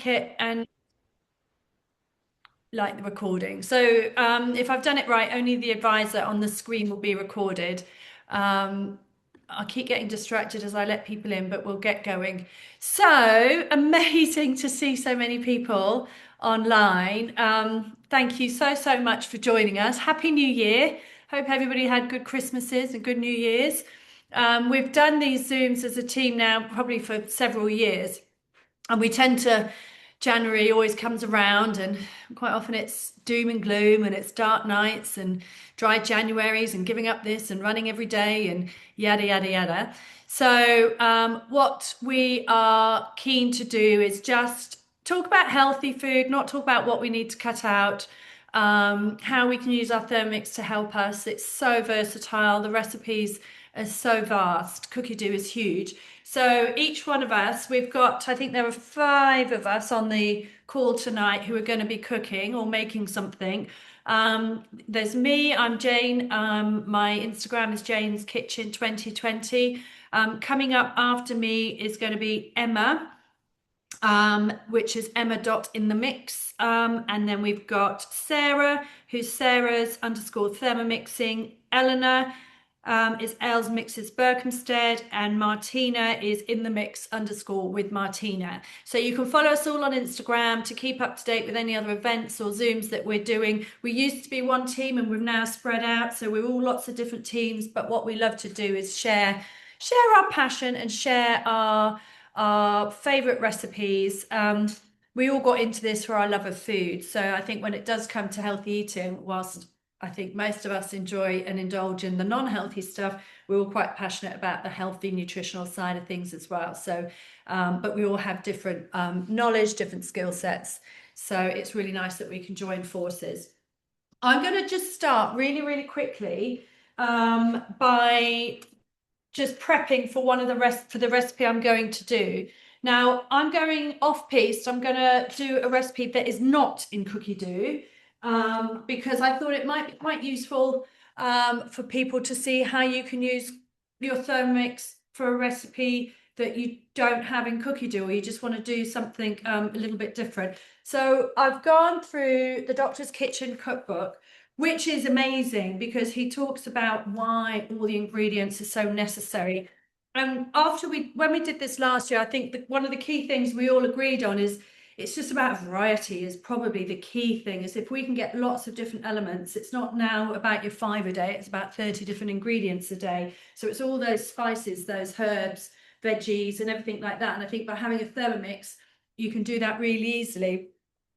it and like the recording. So if I've done it right, only the advisor on the screen will be recorded. Um, I keep getting distracted as I let people in, but we'll get going. So amazing to see so many people online. Thank you so much for joining us. Happy New Year. Hope everybody had good Christmases and good New Years. We've done these Zooms as a team now probably for several years, and we tend to January always comes around, and quite often it's doom and gloom, and it's dark nights and dry Januaries and giving up this and running every day and yada yada yada. So what we are keen to do is just talk about healthy food, not talk about what we need to cut out. How we can use our Thermomix to help us. It's so versatile. The recipes are so vast. Cookidoo is huge. So each one of us, we've got, I think there are 5 of us on the call tonight who are going to be cooking or making something. There's me, I'm Jane. My Instagram is Jane's Kitchen 2020. Coming up after me is going to be Emma, which is emma.inthemix. And then we've got Sarah, who's Sarah's underscore thermomixing. Eleanor is Els Mixes Berkhamsted, and Martina is in the mix underscore with Martina. So you can follow us all on Instagram to keep up to date with any other events or Zooms that we're doing. We used to be one team and we've now spread out, so we're all lots of different teams, but what we love to do is share our passion and share our favorite recipes. We all got into this for our love of food. So I think when it does come to healthy eating, whilst I think most of us enjoy and indulge in the non-healthy stuff, we're all quite passionate about the healthy nutritional side of things as well. So, but we all have different knowledge, different skill sets. So it's really nice that we can join forces. I'm going to just start really quickly by just prepping for one of the rest for the recipe I'm going to do. Now I'm going off piste. I'm going to do a recipe that is not in Cookidoo, because I thought it might be quite useful for people to see how you can use your Thermomix for a recipe that you don't have in Cookidoo, or you just want to do something a little bit different. So I've gone through the Doctor's Kitchen cookbook, which is amazing because he talks about why all the ingredients are so necessary. And when we did this last year, I think that one of the key things we all agreed on is it's just about variety is probably the key thing. Is if we can get lots of different elements, it's not now about your 5 a day, it's about 30 different ingredients a day. So it's all those spices, those herbs, veggies, and everything like that. And I think by having a Thermomix, you can do that really easily.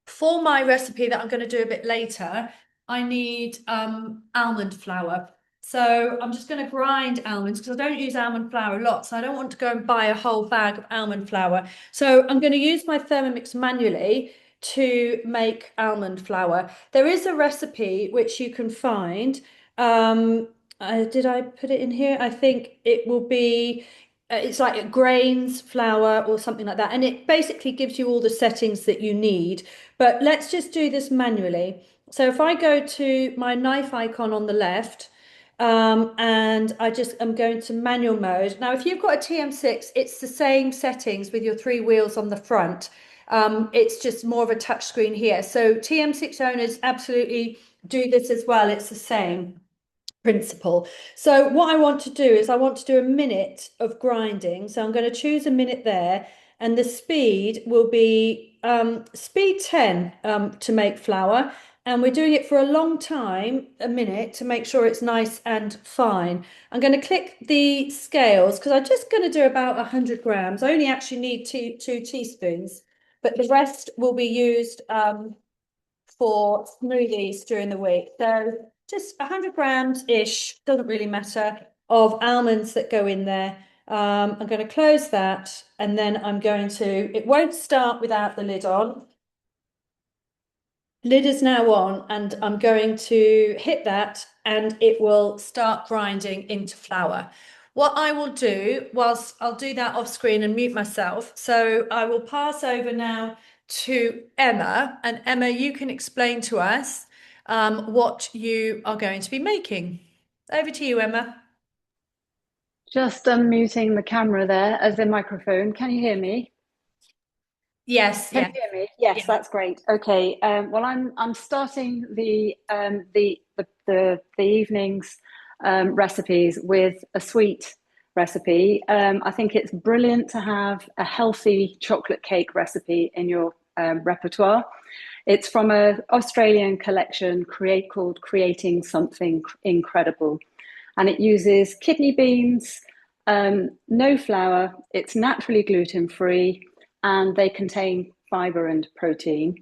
For my recipe that I'm going to do a bit later, I need almond flour. So I'm just going to grind almonds because I don't use almond flour a lot. So I don't want to go and buy a whole bag of almond flour. So I'm going to use my Thermomix manually to make almond flour. There is a recipe which you can find. Did I put it in here? I think it will be, it's like grains flour or something like that. And it basically gives you all the settings that you need. But let's just do this manually. So if I go to my knife icon on the left, and I just am going to manual mode. Now, if you've got a TM6, it's the same settings with your 3 wheels on the front. It's just more of a touch screen here. So TM6 owners absolutely do this as well. It's the same principle. So what I want to do is I want to do a minute of grinding. So I'm going to choose a minute there, and the speed will be speed 10 to make flour. And we're doing it for a long time, a minute, to make sure it's nice and fine. I'm going to click the scales because I'm just going to do about 100 grams. I only actually need two teaspoons, but the rest will be used for smoothies during the week. So just 100 grams-ish, doesn't really matter, of almonds that go in there. I'm going to close that, and then I'm going to, it won't start without the lid on. Lid is now on, and I'm going to hit that and it will start grinding into flour. What I will do, whilst I'll do that off screen and mute myself, so I will pass over now to Emma, and Emma, you can explain to us what you are going to be making. Over to you, Emma. Just unmuting the camera there as the microphone. Can you hear me? Yes, Can yeah, you hear me? Yes, yeah. that's great. Okay. Well, I'm starting the evenings recipes with a sweet recipe. I think it's brilliant to have a healthy chocolate cake recipe in your repertoire. It's from a Australian collection called Creating Something Incredible, and it uses kidney beans, no flour. It's naturally gluten free, and they contain fiber and protein.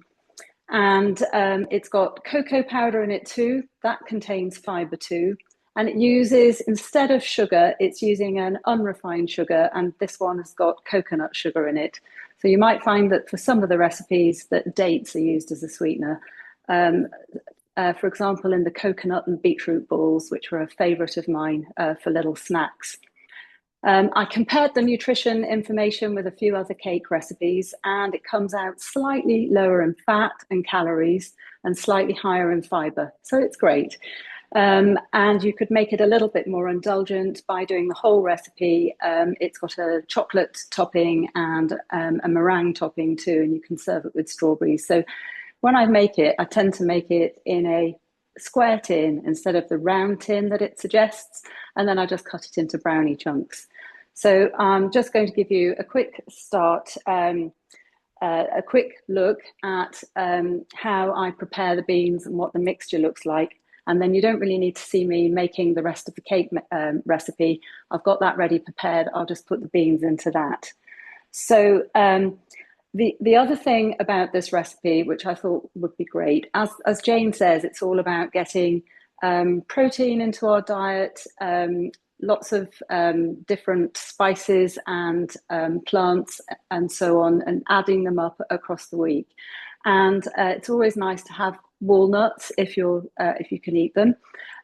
And it's got cocoa powder in it too. That contains fiber too. And it uses, instead of sugar, it's using an unrefined sugar. And this one has got coconut sugar in it. So you might find that for some of the recipes that dates are used as a sweetener. Um, for example, in the coconut and beetroot balls, which were a favorite of mine for little snacks. I compared the nutrition information with a few other cake recipes, and it comes out slightly lower in fat and calories and slightly higher in fiber. So it's great. And you could make it a little bit more indulgent by doing the whole recipe. It's got a chocolate topping and a meringue topping too, and you can serve it with strawberries. So when I make it, I tend to make it in a square tin instead of the round tin that it suggests, and then I just cut it into brownie chunks. So I'm just going to give you a quick start, a quick look at how I prepare the beans and what the mixture looks like. And then you don't really need to see me making the rest of the cake recipe. I've got that ready prepared. I'll just put the beans into that. So the other thing about this recipe, which I thought would be great, as Jane says, it's all about getting protein into our diet, lots of different spices and plants and so on, and adding them up across the week. And it's always nice to have walnuts if you can eat them.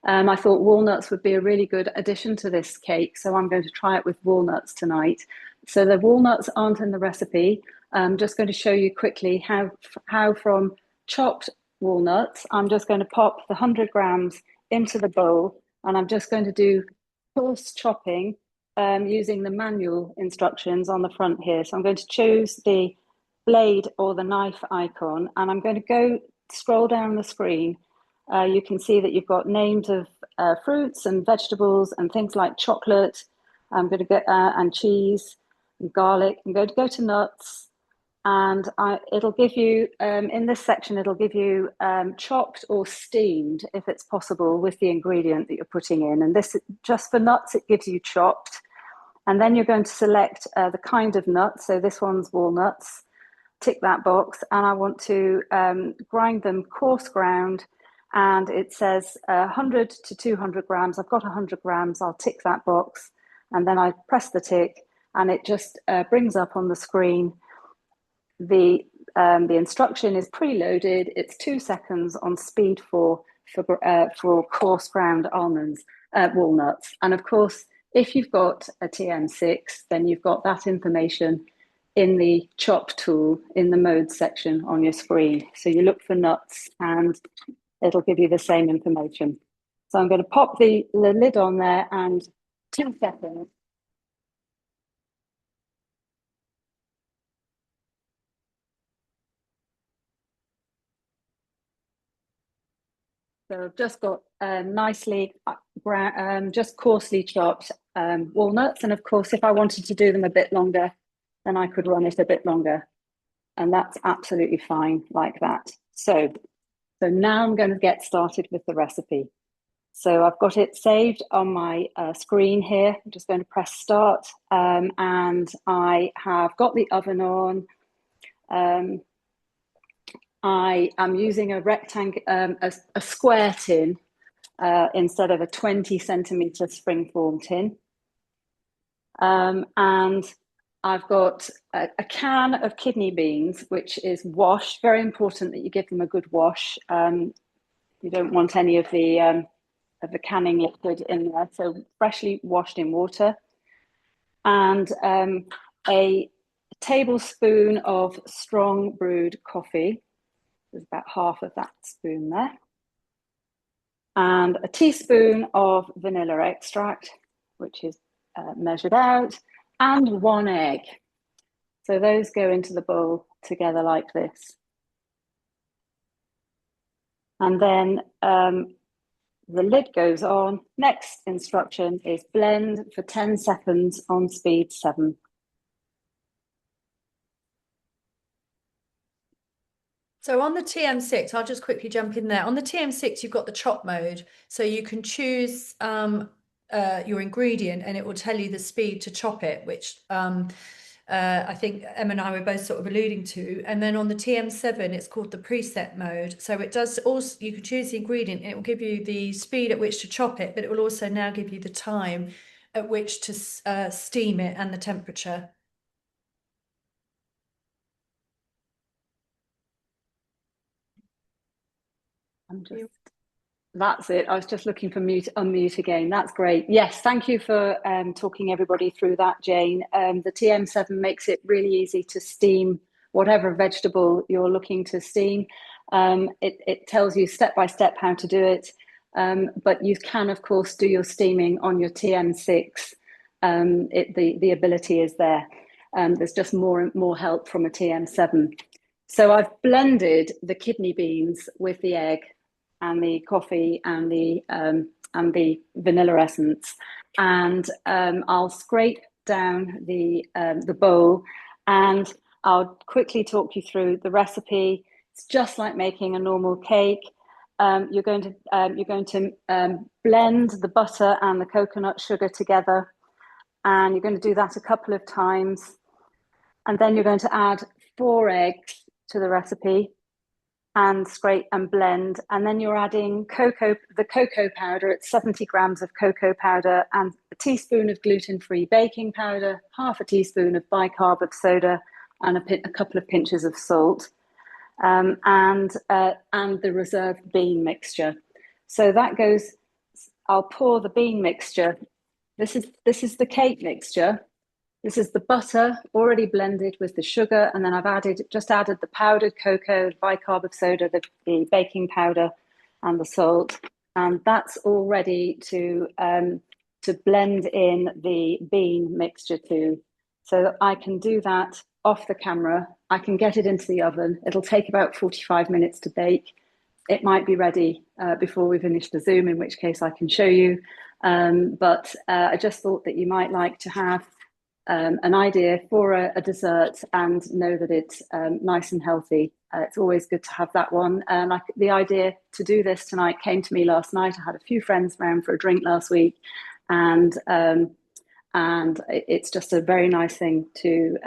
I thought walnuts would be a really good addition to this cake, so I'm going to try it with walnuts tonight. So the walnuts aren't in the recipe. I'm just going to show you quickly how from chopped walnuts, I'm just going to pop the 100 grams into the bowl, and I'm just going to do coarse chopping using the manual instructions on the front here. So I'm going to choose the blade or the knife icon, and I'm going to go scroll down the screen. You can see that you've got names of fruits and vegetables and things like chocolate. I'm going to get and cheese and garlic. I'm going to go to nuts, and it'll give you in this section. It'll give you chopped or steamed, if it's possible, with the ingredient that you're putting in. And this, just for nuts, it gives you chopped. And then you're going to select the kind of nut. So this one's walnuts. Tick that box, and I want to grind them coarse ground. And it says 100 to 200 grams. I've got 100 grams. I'll tick that box, and then I press the tick, and it just brings up on the screen the instruction is preloaded. It's 2 seconds on speed for coarse ground almonds, walnuts, and of course, if you've got a TM6, then you've got that information in the chop tool in the mode section on your screen. So you look for nuts, and it'll give you the same information. So I'm going to pop the lid on there, and 2 seconds. So I've just got nicely just coarsely chopped walnuts. And of course, if I wanted to do them a bit longer, then I could run it a bit longer. And that's absolutely fine like that. So now I'm going to get started with the recipe. So I've got it saved on my screen here. I'm just going to press start, and I have got the oven on. Um, I am using a rectangle, a square tin instead of a 20 centimeter springform tin. And I've got a can of kidney beans, which is washed. Very important that you give them a good wash. You don't want any of the canning liquid in there. So freshly washed in water. And a tablespoon of strong brewed coffee. There's about half of that spoon there. And a teaspoon of vanilla extract, which is measured out, and one egg. So those go into the bowl together like this. And then the lid goes on. Next instruction is blend for 10 seconds on speed 7. So on the TM6, I'll just quickly jump in there. On the TM6, you've got the chop mode. So you can choose your ingredient and it will tell you the speed to chop it, which I think Emma and I were both sort of alluding to. And then on the TM7, it's called the preset mode. So it does also, you can choose the ingredient and it will give you the speed at which to chop it, but it will also now give you the time at which to steam it and the temperature. That's it. I was just looking for unmute again. That's great. Yes, thank you for talking everybody through that, Jane. The TM7 makes it really easy to steam whatever vegetable you're looking to steam. It tells you step by step how to do it, but you can, of course, do your steaming on your TM6. The ability is there. There's just more help from a TM7. So I've blended the kidney beans with the egg and the coffee and the vanilla essence, and I'll scrape down the bowl, and I'll quickly talk you through the recipe. It's just like making a normal cake. You're going to blend the butter and the coconut sugar together, and you're going to do that a couple of times, and then you're going to add 4 eggs to the recipe and scrape and blend, and then you're adding the cocoa powder. It's 70 grams of cocoa powder and a teaspoon of gluten-free baking powder, half a teaspoon of bicarb of soda, and a couple of pinches of salt, and the reserved bean mixture. So that goes. I'll pour the bean mixture. This is the cake mixture. This is the butter already blended with the sugar, and then I've just added the powdered cocoa, bicarb of soda, the baking powder, and the salt, and that's all ready to blend in the bean mixture to. So I can do that off the camera. I can get it into the oven. It'll take about 45 minutes to bake. It might be ready before we finish the Zoom, in which case I can show you. But I just thought that you might like to have an idea for a dessert and know that it's nice and healthy. It's always good to have that one. The idea to do this tonight came to me last night. I had a few friends around for a drink last week, and it's just a very nice thing to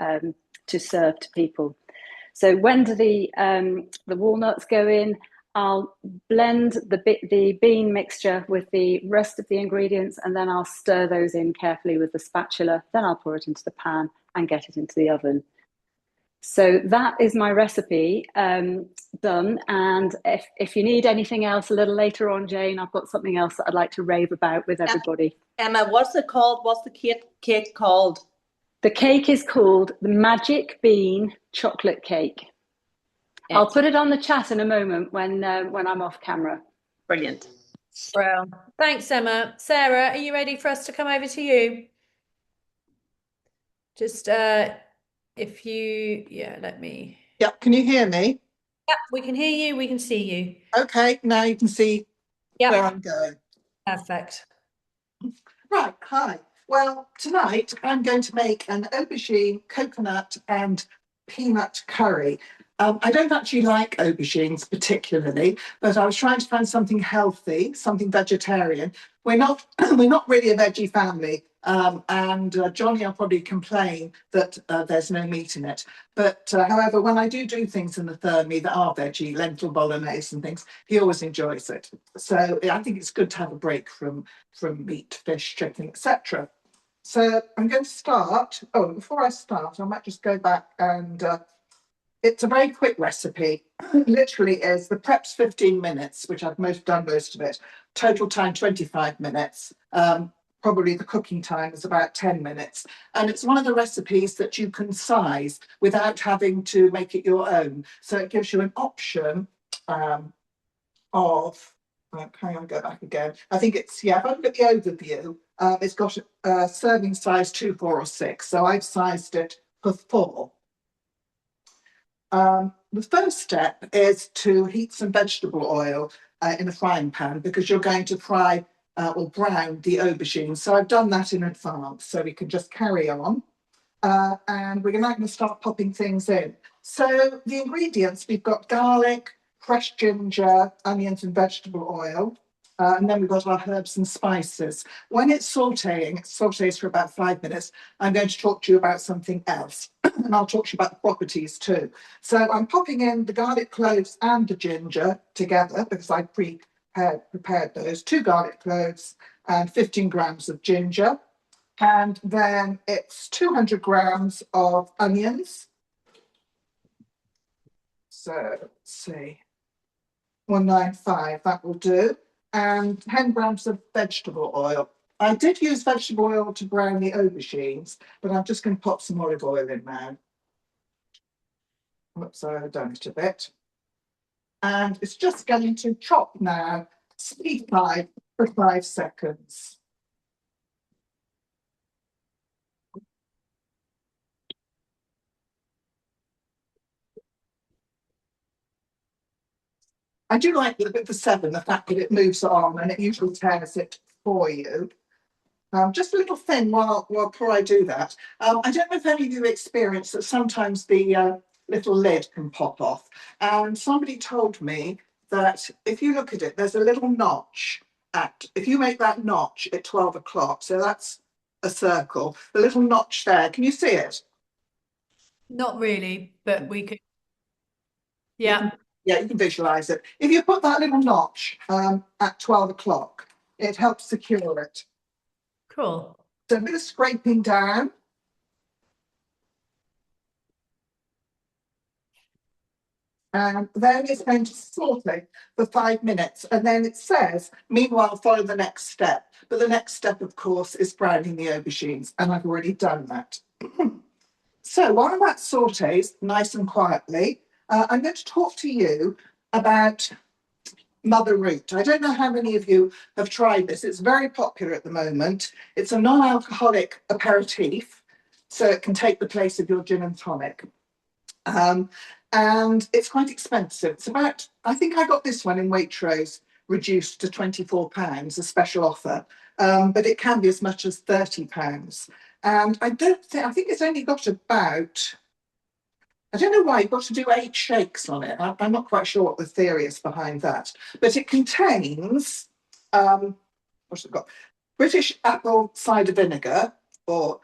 serve to people. So when do the walnuts go in? I'll blend the bean mixture with the rest of the ingredients, and then I'll stir those in carefully with the spatula. Then I'll pour it into the pan and get it into the oven. So that is my recipe done. And if you need anything else a little later on, Jane, I've got something else that I'd like to rave about with everybody. Emma, what's it called? What's the cake called? The cake is called the Magic Bean Chocolate Cake. I'll put it on the chat in a moment when I'm off camera. Brilliant. Well, thanks, Emma. Sarah, are you ready for us to come over to you? Just if you, let me. Yeah, can you hear me? Yeah, we can hear you. We can see you. Okay, now you can see where I'm going. Perfect. Right, hi. Well, tonight I'm going to make an aubergine, coconut and peanut curry. I don't actually like aubergines particularly, but I was trying to find something healthy, something vegetarian. We're not really a veggie family, and Johnny will probably complain that there's no meat in it. But however, when I do things in the Thermi that are veggie, lentil bolognese and things, he always enjoys it. So I think it's good to have a break from meat, fish, chicken, etc. So I'm going to start. Oh, before I start, I might just go back and. It's a very quick recipe. Literally is the prep's 15 minutes, which I've done most of it. Total time 25 minutes. Probably the cooking time is about 10 minutes. And it's one of the recipes that you can size without having to make it your own. So it gives you an option of, hang on, go back again. I think it's, if I look at the overview, it's got a serving size 2, 4 or 6. So I've sized it for 4. The first step is to heat some vegetable oil in a frying pan, because you're going to fry or brown the aubergine. So I've done that in advance, so we can just carry on. And we're now going to start popping things in. So the ingredients, we've got garlic, fresh ginger, onions and vegetable oil. And then we've got our herbs and spices. When it's sauteing, it sautés for about 5 minutes. I'm going to talk to you about something else. And I'll talk to you about the properties too. So I'm popping in the garlic cloves and the ginger together, because I prepared those. 2 garlic cloves and 15 grams of ginger. And then it's 200 grams of onions. So let's see, 195, that will do. And 10 grams of vegetable oil. I did use vegetable oil to brown the aubergines, but I'm just going to pop some olive oil in now. Whoops, I've done it a bit. And it's just going to chop now, speed 5 for 5 seconds. I do like the 7, the fact that it moves on and it usually tears it for you. Just a little thing while before I do that. I don't know if any of you experience that sometimes the little lid can pop off. And somebody told me that if you look at it, there's a little notch if you make that notch at 12 o'clock, so that's a circle, the little notch there, can you see it? Not really, but we could. Yeah. Yeah, you can visualize it. If you put that little notch at 12 o'clock, it helps secure it. Cool. So a bit of scraping down. And then it's going to saute for 5 minutes. And then it says, meanwhile, follow the next step. But the next step, of course, is browning the aubergines. And I've already done that. So while that sautés nice and quietly, I'm going to talk to you about mother root. I don't know how many of you have tried this. It's very popular at the moment. It's a non-alcoholic aperitif, so it can take the place of your gin and tonic. And it's quite expensive. It's about, I think I got this one in Waitrose reduced to £24, a special offer, but it can be as much as £30. And I think it's only got about, I don't know why you've got to do 8 shakes on it. I'm not quite sure what the theory is behind that, but it contains, what's it got? British apple cider vinegar, or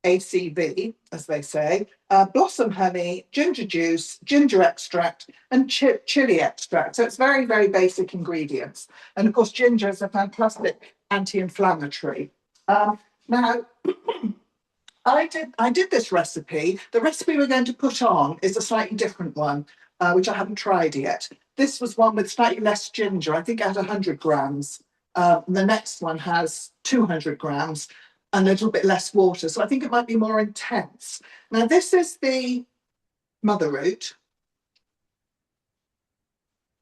ACV, as they say, blossom honey, ginger juice, ginger extract, and chili extract. So it's very, very basic ingredients. And of course, ginger is a fantastic anti-inflammatory. Now, I did this recipe. The recipe we're going to put on is a slightly different one, which I haven't tried yet. This was one with slightly less ginger. I think it had 100 grams. The next one has 200 grams and a little bit less water. So I think it might be more intense. Now, this is the mother root.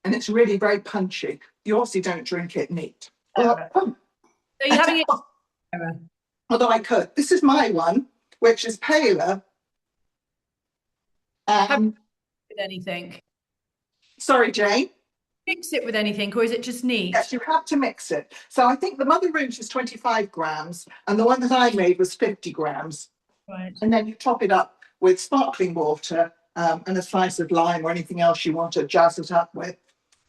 And it's really very punchy. You obviously don't drink it neat. So you're having it. Although I could. This is my one, which is paler. With anything? Sorry, Jane. Mix it with anything, or is it just neat? Yes, you have to mix it. So I think the mother root is 25 grams, and the one that I made was 50 grams. Right. And then you top it up with sparkling water and a slice of lime or anything else you want to jazz it up with.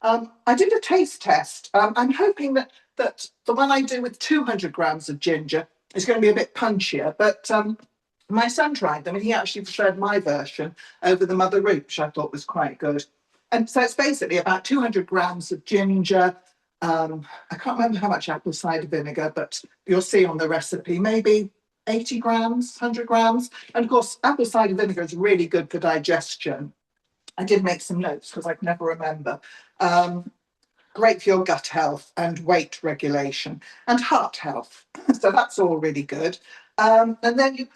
I did a taste test. I'm hoping that the one I do with 200 grams of ginger is going to be a bit punchier, but my son tried them and he actually preferred my version over the mother root, which I thought was quite good. And so it's basically about 200 grams of ginger. I can't remember how much apple cider vinegar, but you'll see on the recipe, maybe 80 grams, 100 grams. And of course, apple cider vinegar is really good for digestion. I did make some notes because I can never remember. Great for your gut health and weight regulation and heart health. So that's all really good. And then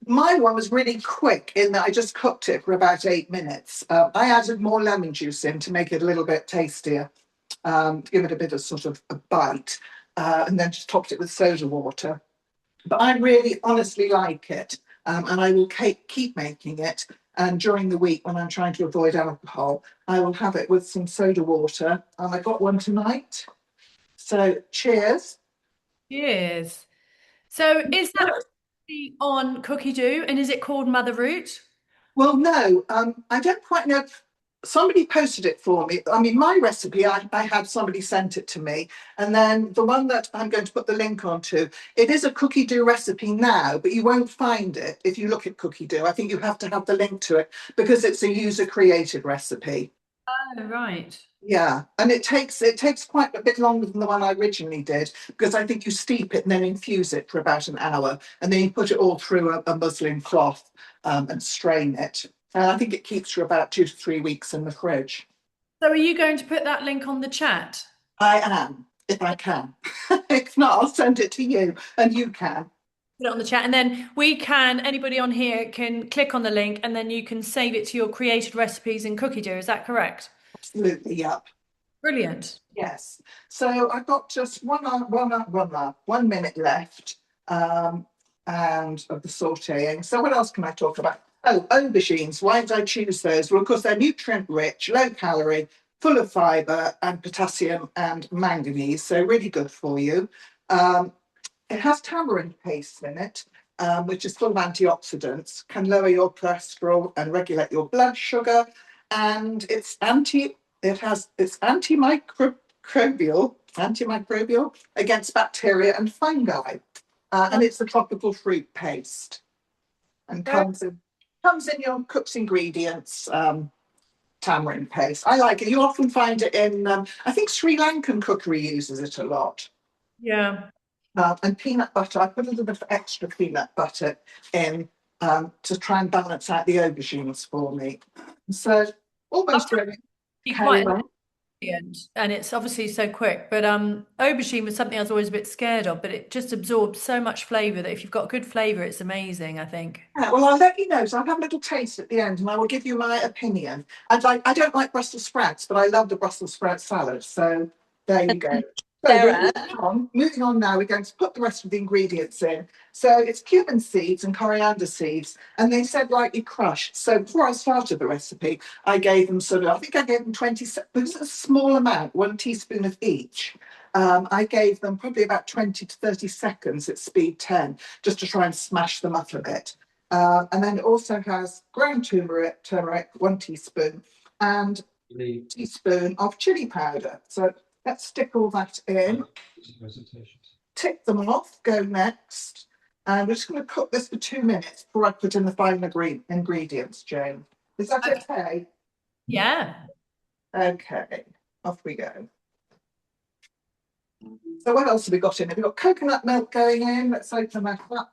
my one was really quick in that I just cooked it for about 8 minutes. I added more lemon juice in to make it a little bit tastier, to give it a bit of sort of a bite, and then just topped it with soda water. But I really honestly like it, and I will keep making it. And during the week, when I'm trying to avoid alcohol, I will have it with some soda water. And I got one tonight. So cheers. Cheers. So is that on Cookidoo and is it called Mother Root? Well, no, I don't quite know. Somebody posted it for me. I mean, my recipe, I had somebody sent it to me. And then the one that I'm going to put the link onto, it is a cookie dough recipe now, but you won't find it if you look at cookie dough. I think you have to have the link to it because it's a user created recipe. Oh, right. Yeah, and it takes quite a bit longer than the one I originally did because I think you steep it and then infuse it for about an hour, and then you put it all through a muslin cloth and strain it. And I think it keeps for about 2 to 3 weeks in the fridge. So are you going to put that link on the chat? I am, if I can. If not, I'll send it to you, and you can. Put it on the chat, and then anybody on here can click on the link, and then you can save it to your created recipes in Cookidoo. Is that correct? Absolutely, yeah. Brilliant. Yes. So I've got just 1 minute left, and of the sautéing. So what else can I talk about? Oh, aubergines. Why did I choose those? Well, of course, they're nutrient rich, low calorie, full of fibre and potassium and manganese. So really good for you. It has tamarind paste in it, which is full of antioxidants, can lower your cholesterol and regulate your blood sugar, and it's antimicrobial against bacteria and fungi, and it's a tropical fruit paste, and comes in your cook's ingredients. Tamarind paste. I like it. You often find it in. I think Sri Lankan cookery uses it a lot. Yeah. And peanut butter. I put a little bit of extra peanut butter in to try and balance out the aubergines for me. So almost ready. Quite and it's obviously so quick. But aubergine was something I was always a bit scared of, but it just absorbs so much flavour that if you've got good flavour, it's amazing, I think. Yeah, well, I'll let you know. So I'll have a little taste at the end, and I will give you my opinion. I don't like Brussels sprouts, but I love the Brussels sprout salad. So there you go. So Sarah. moving on now, we're going to put the rest of the ingredients in. So it's cumin seeds and coriander seeds, and they said lightly crushed. So before I started the recipe, I gave them I think I gave them 20, because it's a small amount, 1 teaspoon of each. I gave them probably about 20 to 30 seconds at speed 10, just to try and smash them up a bit. And then it also has ground turmeric, 1 teaspoon, and a teaspoon of chili powder. So let's stick all that in. Tick them off, go next. And we're just going to cook this for 2 minutes before I put in the final ingredients, Jane. Is that okay? Yeah. Okay, off we go. So what else have we got in? We've got coconut milk going in. Let's open that up.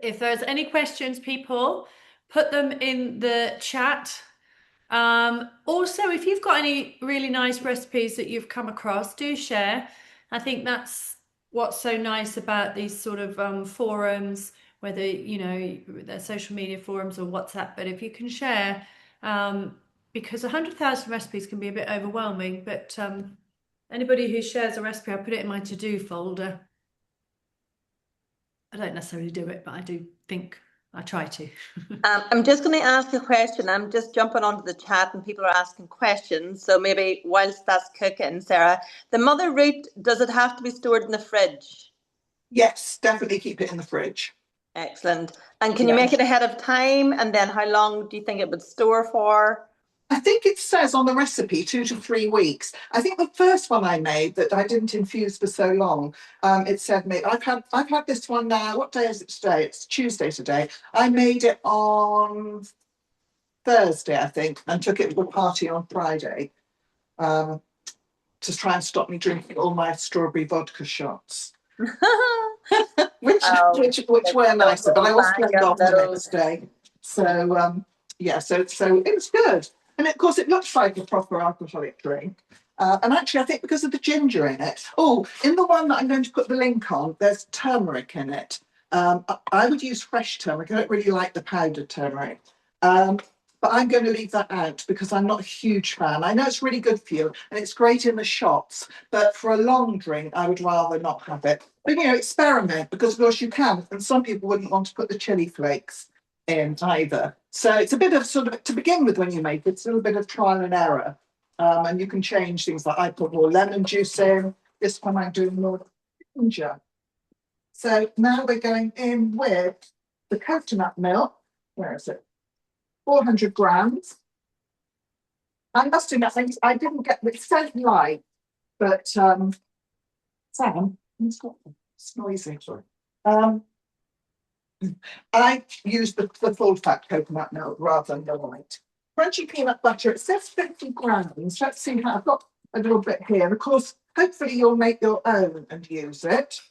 If there's any questions, people, put them in the chat. Also, if you've got any really nice recipes that you've come across, do share. I think that's what's so nice about these sort of forums, whether they're social media forums or WhatsApp. But if you can share, because 100,000 recipes can be a bit overwhelming. But anybody who shares a recipe, I put it in my to-do folder. I don't necessarily do it, but I do think I try to. I'm just going to ask a question. I'm just jumping onto the chat and people are asking questions. So maybe whilst that's cooking, Sarah, the mother root, does it have to be stored in the fridge? Yes, definitely keep it in the fridge. Excellent. And can you make it ahead of time? And then how long do you think it would store for? I think it says on the recipe 2 to 3 weeks. I think the first one I made that I didn't infuse for so long, it said me. I've had this one now. What day is it today? It's Tuesday today. I made it on Thursday, I think, and took it to a party on Friday to try and stop me drinking all my strawberry vodka shots. which were nicer, but I was played off the next day. So yeah, so it was good. And of course, it looks like a proper alcoholic drink. And actually, I think because of the ginger in it. Oh, in the one that I'm going to put the link on, there's turmeric in it. I would use fresh turmeric. I don't really like the powdered turmeric. But I'm going to leave that out because I'm not a huge fan. I know it's really good for you and it's great in the shots, but for a long drink, I would rather not have it. But experiment, because of course you can. And some people wouldn't want to put the chili flakes in either. So it's a bit of sort of, to begin with when you make it, it's a little bit of trial and error. And you can change things like I put more lemon juice in. This one I'm doing more ginger. So now we're going in with the coconut milk. Where is it? 400 grams. I must admit, I didn't get the scent light, but Sam, it's noisy. I use the full fat coconut milk rather than the white. Crunchy peanut butter, it says 50 grams. Let's see how I've got a little bit here. And of course, hopefully you'll make your own and use it.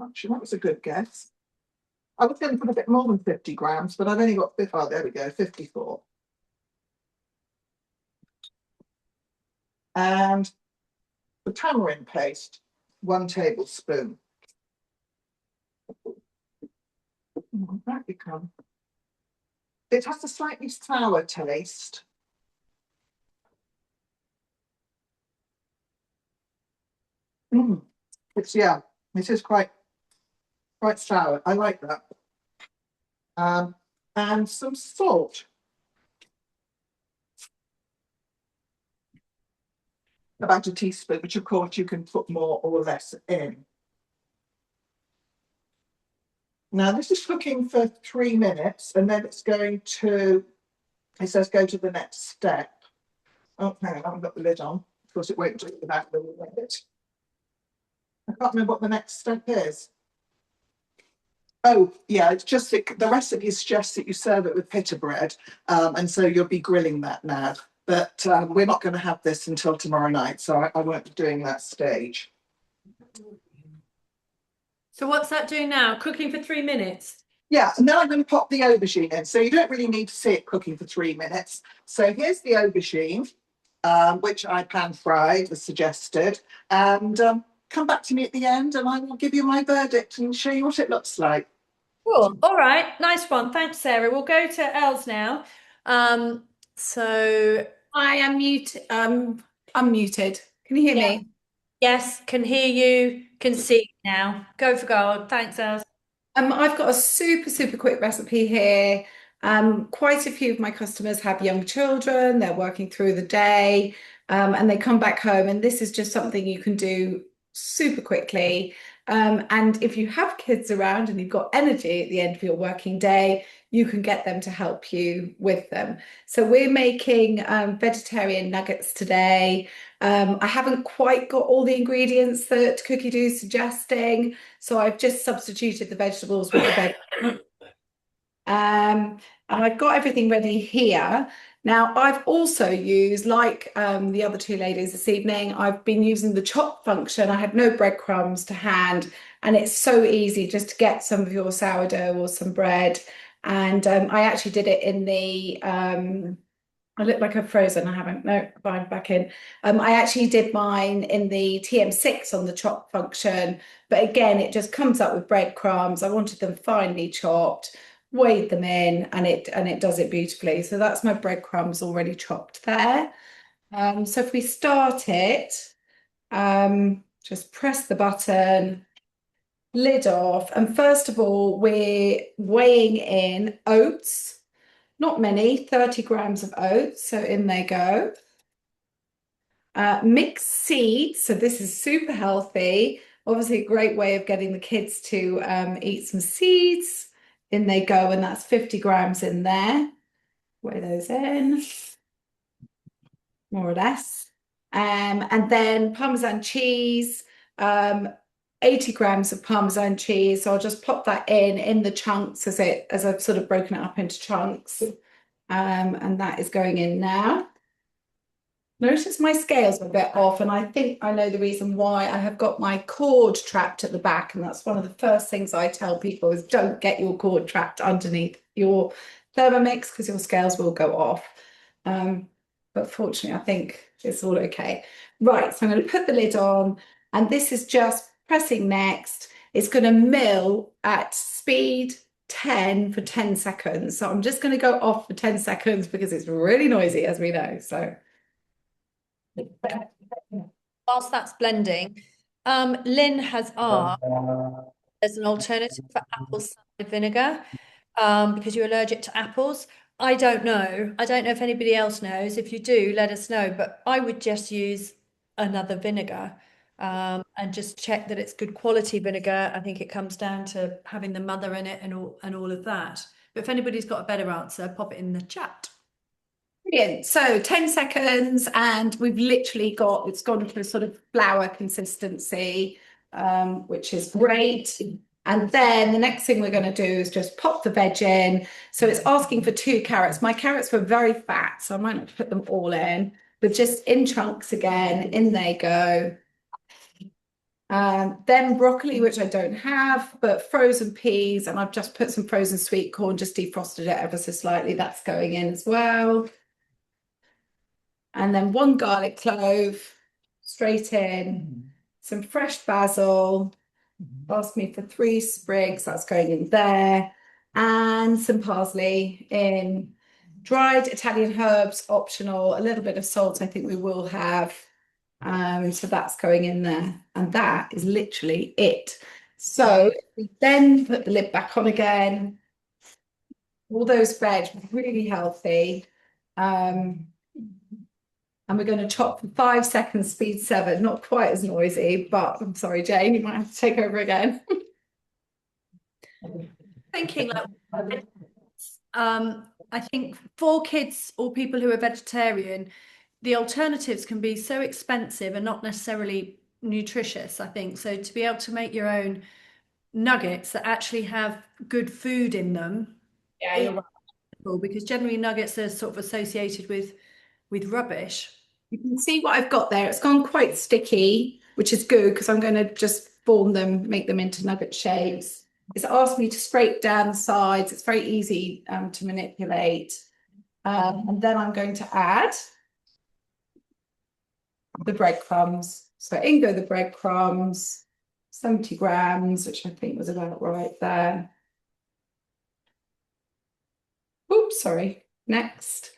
Actually, that was a good guess. I was going to put a bit more than 50 grams, but I've only got, oh, there we go, 54. And the tamarind paste, 1 tablespoon. That become. It has a slightly sour taste. It's, yeah, it is quite sour. I like that. And some salt. About a teaspoon, which of course you can put more or less in. Now this is cooking for 3 minutes, and then it's going to, it says go to the next step. Oh, hang on, I haven't got the lid on. Of course it won't do that when you read it. I can't remember what the next step is. Oh, yeah, it's just the recipe suggests that you serve it with pita bread, and so you'll be grilling that now. But we're not going to have this until tomorrow night, so I won't be doing that stage. So what's that doing now? Cooking for 3 minutes? Yeah, and then I'm going to pop the aubergine in. So you don't really need to see it cooking for 3 minutes. So here's the aubergine, which I pan fried as suggested. And come back to me at the end and I will give you my verdict and show you what it looks like. Cool. All right. Nice one. Thanks, Sarah. We'll go to Els now. So I am unmuted. Can you hear yeah. me? Yes, can hear you, can see now. Go for gold. Thanks, Els. I've got a super quick recipe here. Quite a few of my customers have young children, they're working through the day, and they come back home, and this is just something you can do super quickly. And if you have kids around and you've got energy at the end of your working day, you can get them to help you with them. So we're making vegetarian nuggets today. I haven't quite got all the ingredients that Cookidoo is suggesting, so I've just substituted the vegetables with the veg. And I've got everything ready here. Now, I've also used, like the other 2 ladies this evening, I've been using the chop function. I had no breadcrumbs to hand, and it's so easy just to get some of your sourdough or some bread. And I actually did it in the, I look like I've frozen. I haven't. No, fine, back in. I actually did mine in the TM6 on the chop function, but again, it just comes up with breadcrumbs. I wanted them finely chopped, weighed them in, and it does it beautifully. So that's my breadcrumbs already chopped there. So if we start it, just press the button, lid off, and first of all, we're weighing in oats. Not many, 30 grams of oats, so in they go. Mixed seeds, so this is super healthy. Obviously a great way of getting the kids to eat some seeds. In they go, and that's 50 grams in there. Weigh those in, more or less. And then Parmesan cheese, 80 grams of Parmesan cheese. So I'll just pop that in the chunks as I've sort of broken it up into chunks. And that is going in now. Notice my scales are a bit off, and I think I know the reason why. I have got my cord trapped at the back, and that's one of the first things I tell people is don't get your cord trapped underneath your Thermomix because your scales will go off. But fortunately, I think it's all okay. Right, so I'm going to put the lid on, and this is just pressing next. It's going to mill at speed 10 for 10 seconds. So I'm just going to go off for 10 seconds because it's really noisy, as we know. So Whilst that's blending, Lynn has asked as an alternative for apple cider vinegar, because you're allergic to apples. I don't know. I don't know if anybody else knows. If you do, let us know. But I would just use another vinegar, and just check that it's good quality vinegar. I think it comes down to having the mother in it and all of that. But if anybody's got a better answer, pop it in the chat. Brilliant. So 10 seconds and we've literally got, it's gone to a sort of flour consistency, which is great. And then the next thing we're going to do is just pop the veg in. So it's asking for 2 carrots. My carrots were very fat, so I might not put them all in, but just in chunks again. In they go. Then broccoli, which I don't have, but frozen peas, and I've just put some frozen sweet corn, just defrosted it ever so slightly. That's going in as well. And then 1 garlic clove straight in, some fresh basil, asked me for 3 sprigs, that's going in there, and some parsley in. Dried Italian herbs, optional, a little bit of salt I think we will have. So that's going in there, and that is literally it. So we then put the lid back on again. All those veg, really healthy. And we're going to chop for 5 seconds, speed 7, not quite as noisy, but I'm sorry, Jane, you might have to take over again. Thinking like, I think for kids or people who are vegetarian, the alternatives can be so expensive and not necessarily nutritious, I think. So to be able to make your own nuggets that actually have good food in them, Yeah, you're right. because generally nuggets are sort of associated with rubbish. You can see what I've got there. It's gone quite sticky, which is good because I'm going to just form them, make them into nugget shapes. It's asked me to scrape down the sides. It's very easy to manipulate. And then I'm going to add the breadcrumbs. So in go the breadcrumbs, 70 grams, which I think was about right there. Oops, sorry. Next.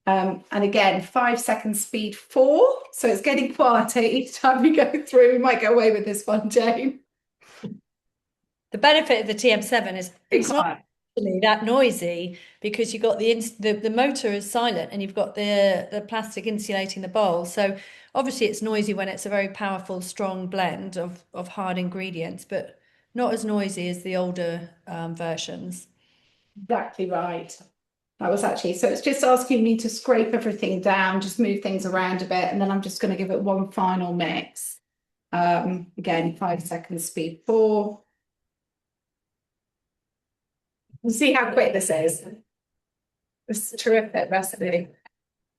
And again, 5 seconds speed 4. So it's getting quieter each time we go through. We might get away with this one, Jane. The benefit of the TM7 is it's not actually that noisy because you've got the motor is silent and you've got the plastic insulating the bowl. So obviously it's noisy when it's a very powerful, strong blend of hard ingredients, but not as noisy as the older versions. Exactly right. That was actually, so it's just asking me to scrape everything down, just move things around a bit, and then I'm just going to give it one final mix. Again, 5 seconds speed 4. We'll see how quick this is. It's a terrific recipe.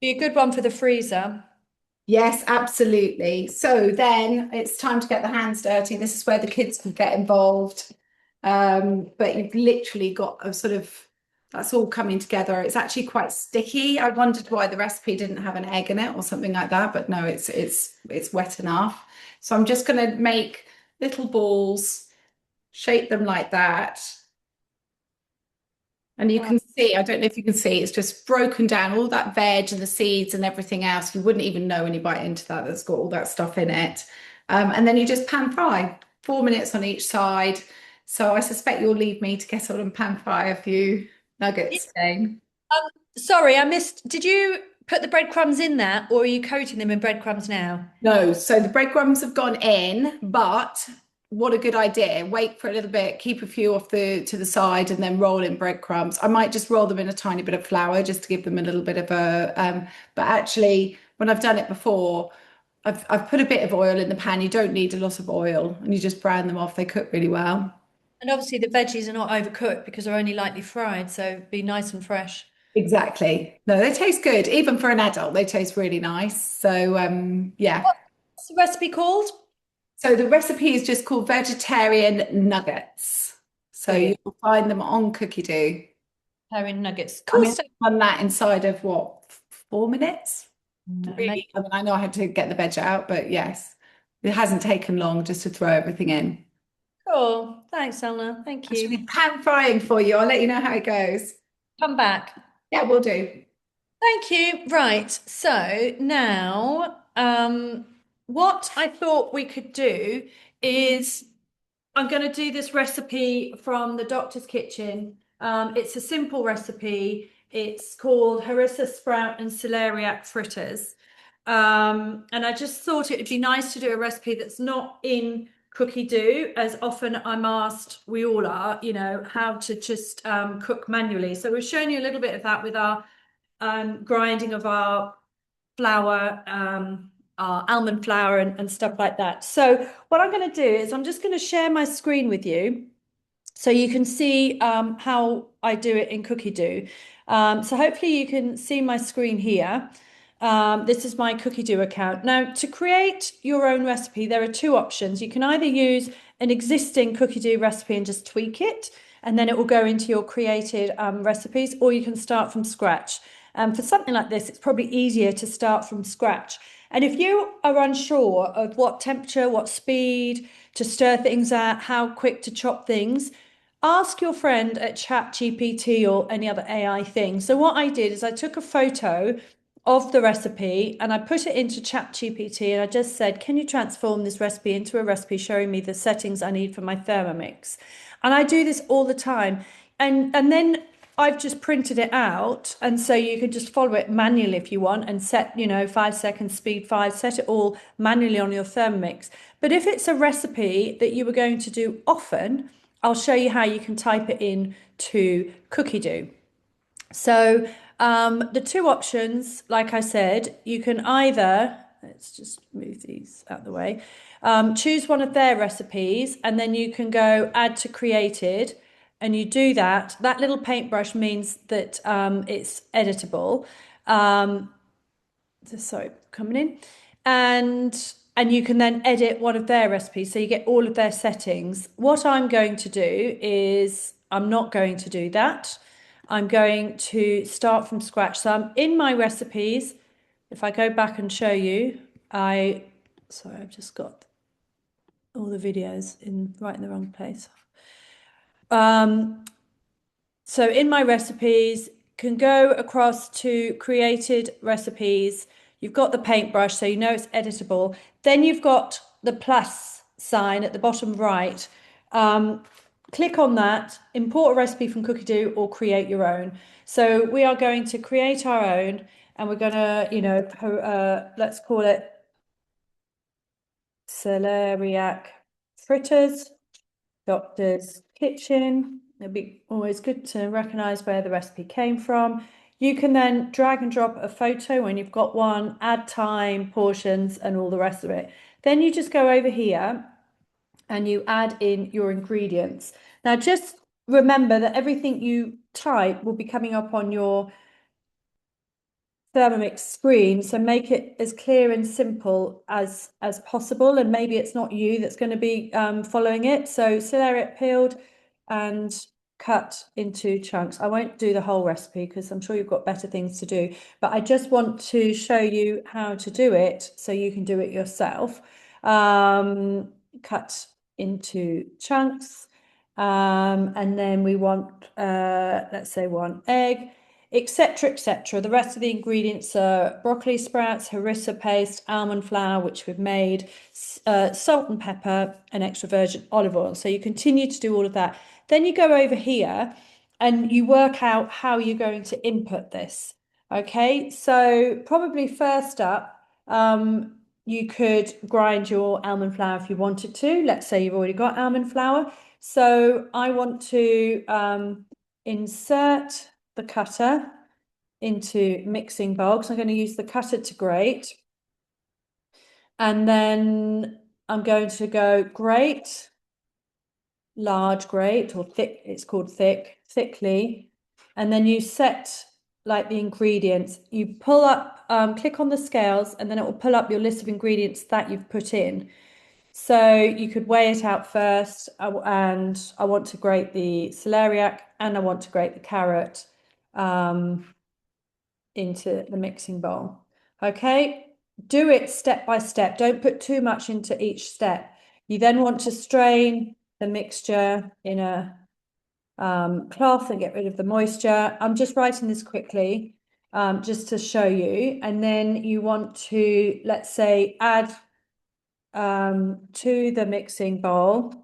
Be a good one for the freezer. Yes, absolutely. So then it's time to get the hands dirty. This is where the kids can get involved. But you've literally got a sort of, that's all coming together. It's actually quite sticky. I wondered why the recipe didn't have an egg in it or something like that, but no, it's wet enough. So I'm just going to make little balls, shape them like that. And you can see, I don't know if you can see, it's just broken down all that veg and the seeds and everything else. You wouldn't even know when you bite into that, that's got all that stuff in it. And then you just pan fry, 4 minutes on each side. So I suspect you'll leave me to get on and pan fry a few nuggets, Jane. Sorry, I missed. Did you put the breadcrumbs in there or are you coating them in breadcrumbs now? No, so the breadcrumbs have gone in, but what a good idea. Wait for a little bit, keep a few off to the side and then roll in breadcrumbs. I might just roll them in a tiny bit of flour just to give them a little bit of a, but actually when I've done it before, I've put a bit of oil in the pan. You don't need a lot of oil and you just brown them off. They cook really well. And obviously the veggies are not overcooked because they're only lightly fried, so be nice and fresh. Exactly. No, they taste good. Even for an adult, they taste really nice. So yeah. What's the recipe called? So the recipe is just called vegetarian nuggets. So you'll find them on Cookidoo. Vegetarian nuggets. I Cool. mean, I've done that inside of what, 4 minutes? Really? I mean, I know I had to get the veg out, but yes, it hasn't taken long just to throw everything in. Cool. Thanks, Elna. Thank you. Actually, pan frying for you. I'll let you know how it goes. Come back. Yeah, we'll do. Thank you. Right. So now, what I thought we could do is I'm going to do this recipe from the Doctor's Kitchen. It's a simple recipe. It's called harissa sprout and celeriac fritters. And I just thought it would be nice to do a recipe that's not in Cookidoo, as often I'm asked, we all are, you know, how to just cook manually. So we've shown you a little bit of that with our grinding of our flour, our almond flour and stuff like that. So what I'm going to do is I'm just going to share my screen with you so you can see how I do it in Cookidoo. So hopefully you can see my screen here. This is my Cookidoo account. Now, to create your own recipe, there are two options. You can either use an existing Cookidoo recipe and just tweak it, and then it will go into your created recipes, or you can start from scratch. For something like this, it's probably easier to start from scratch. And if you are unsure of what temperature, what speed to stir things at, how quick to chop things, ask your friend at ChatGPT or any other AI thing. So what I did is I took a photo of the recipe and I put it into ChatGPT and I just said, can you transform this recipe into a recipe showing me the settings I need for my Thermomix? And I do this all the time. And then I've just printed it out, and so you can just follow it manually if you want and set, you know, 5 seconds, speed 5, set it all manually on your Thermomix. But if it's a recipe that you were going to do often, I'll show you how you can type it in to Cookidoo. So the two options, like I said, you can either, let's just move these out of the way, choose one of their recipes, and then you can go add to created, and you do that. That little paintbrush means that it's editable. Sorry, coming in. And you can then edit one of their recipes, so you get all of their settings. What I'm going to do is, I'm not going to do that. I'm going to start from scratch. So I'm in my recipes. If I go back and show you, sorry, I've just got all the videos right in the wrong place. So in my recipes, can go across to created recipes. You've got the paintbrush, so you know it's editable. Then you've got the plus sign at the bottom right. Click on that, import a recipe from Cookidoo or create your own. So we are going to create our own, and we're going to, you know, let's call it Celeriac fritters, Doctor's Kitchen. It'd be always good to recognize where the recipe came from. You can then drag and drop a photo when you've got one, add time, portions, and all the rest of it. Then you just go over here and you add in your ingredients. Now, just remember that everything you type will be coming up on your Thermomix screen, so make it as clear and simple as possible, and maybe it's not you that's going to be following it. So celeriac peeled and cut into chunks. I won't do the whole recipe because I'm sure you've got better things to do, but I just want to show you how to do it so you can do it yourself. Cut into chunks, and then we want let's say 1 egg, etc., etc. The rest of the ingredients are broccoli sprouts, harissa paste, almond flour, which we've made, salt and pepper, and extra virgin olive oil. So you continue to do all of that. Then you go over here and you work out how you're going to input this. Okay, so probably first up, you could grind your almond flour if you wanted to. Let's say you've already got almond flour. So I want to insert the cutter into mixing bowl. So I'm going to use the cutter to grate. And then I'm going to go grate, large grate, or thick, it's called thick, thickly. And then you set like the ingredients. You pull up, click on the scales, and then it will pull up your list of ingredients that you've put in. So you could weigh it out first, and I want to grate the celeriac and I want to grate the carrot into the mixing bowl. Okay, do it step by step. Don't put too much into each step. You then want to strain the mixture in a cloth and get rid of the moisture. I'm just writing this quickly just to show you. And then you want to, let's say, add to the mixing bowl,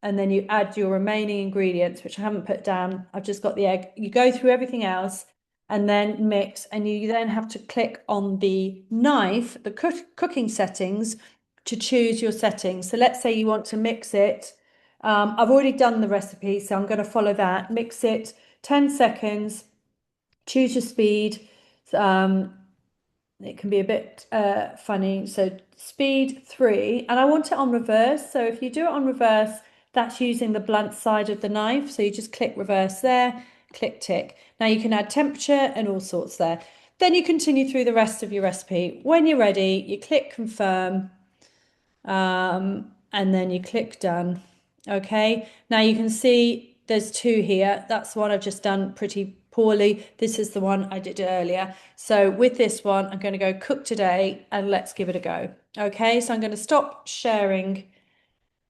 and then you add your remaining ingredients, which I haven't put down. I've just got the egg. You go through everything else and then mix, and you then have to click on the knife, the cooking settings, to choose your settings. So let's say you want to mix it. I've already done the recipe, so I'm going to follow that. Mix it 10 seconds, choose your speed. It can be a bit funny. So speed 3, and I want it on reverse. So if you do it on reverse, that's using the blunt side of the knife. So you just click reverse there, click tick. Now you can add temperature and all sorts there. Then you continue through the rest of your recipe. When you're ready, you click confirm, and then you click done. Okay, now you can see there's 2 here. That's the one I've just done pretty poorly. This is the one I did earlier. So with this one, I'm going to go cook today, and let's give it a go. Okay, so I'm going to stop sharing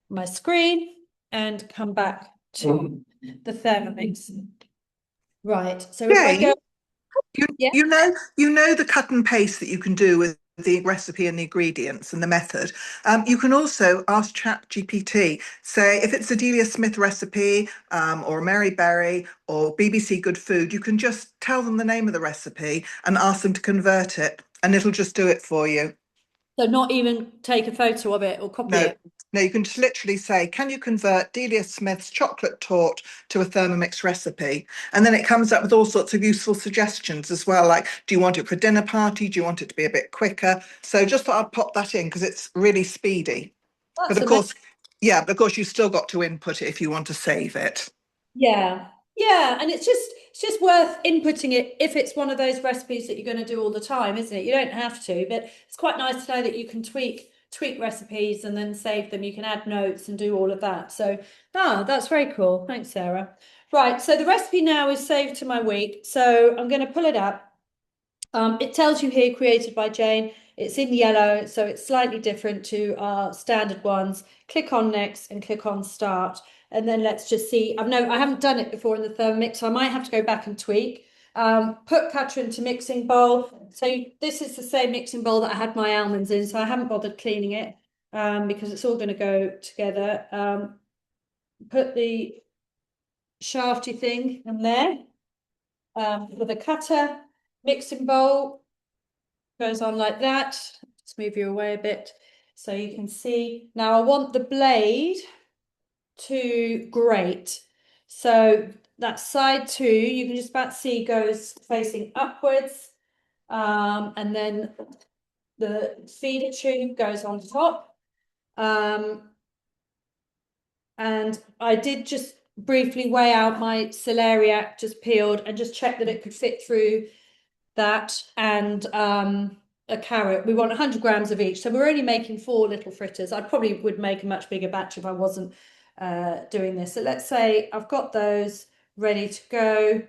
my screen and come back to the Thermomix. Right, so if I Jane, go, yeah. you know the cut and paste that you can do with the recipe and the ingredients and the method. You can also ask ChatGPT, say if it's a Delia Smith recipe, or a Mary Berry or BBC Good Food, you can just tell them the name of the recipe and ask them to convert it, and it'll just do it for you. So not even take a photo of it or copy No, it. no, you can just literally say, can you convert Delia Smith's chocolate torte to a Thermomix recipe? And then it comes up with all sorts of useful suggestions as well, like, do you want it for a dinner party? Do you want it to be a bit quicker? So just thought I'd pop that in because it's really speedy. But That's of amazing. course, yeah, but of course you've still got to input it if you want to save it. Yeah. Yeah, and it's just worth inputting it if it's one of those recipes that you're going to do all the time, isn't it? You don't have to, but it's quite nice to know that you can tweak recipes and then save them. You can add notes and do all of that. So, that's very cool. Thanks, Sarah. Right, so the recipe now is saved to my week. So I'm going to pull it up. It tells you here, created by Jane. It's in yellow, so it's slightly different to our standard ones. Click on next and click on start. And then let's just see. I haven't done it before in the Thermomix, so I might have to go back and tweak. Put cutter into mixing bowl. So this is the same mixing bowl that I had my almonds in, so I haven't bothered cleaning it because it's all going to go together. Put the shafty thing in there with a cutter. Mixing bowl goes on like that. Let's move you away a bit so you can see. Now I want the blade to grate. So that side 2, you can just about see goes facing upwards. And then the feeder tube goes on top. And I did just briefly weigh out my celeriac, just peeled, and just check that it could fit through that, and a carrot. We want 100 grams of each. So we're only making 4 little fritters. I probably would make a much bigger batch if I wasn't doing this. So let's say I've got those ready to go.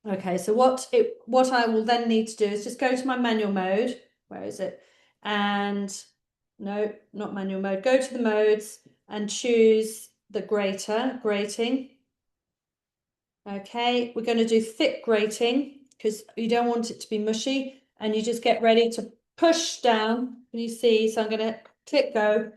Okay, so what I will then need to do is just go to my manual mode. Where is it? And no, not manual mode. Go to the modes and choose the grating. Okay, we're going to do thick grating because you don't want it to be mushy, and you just get ready to push down. Can you see? So I'm going to click go.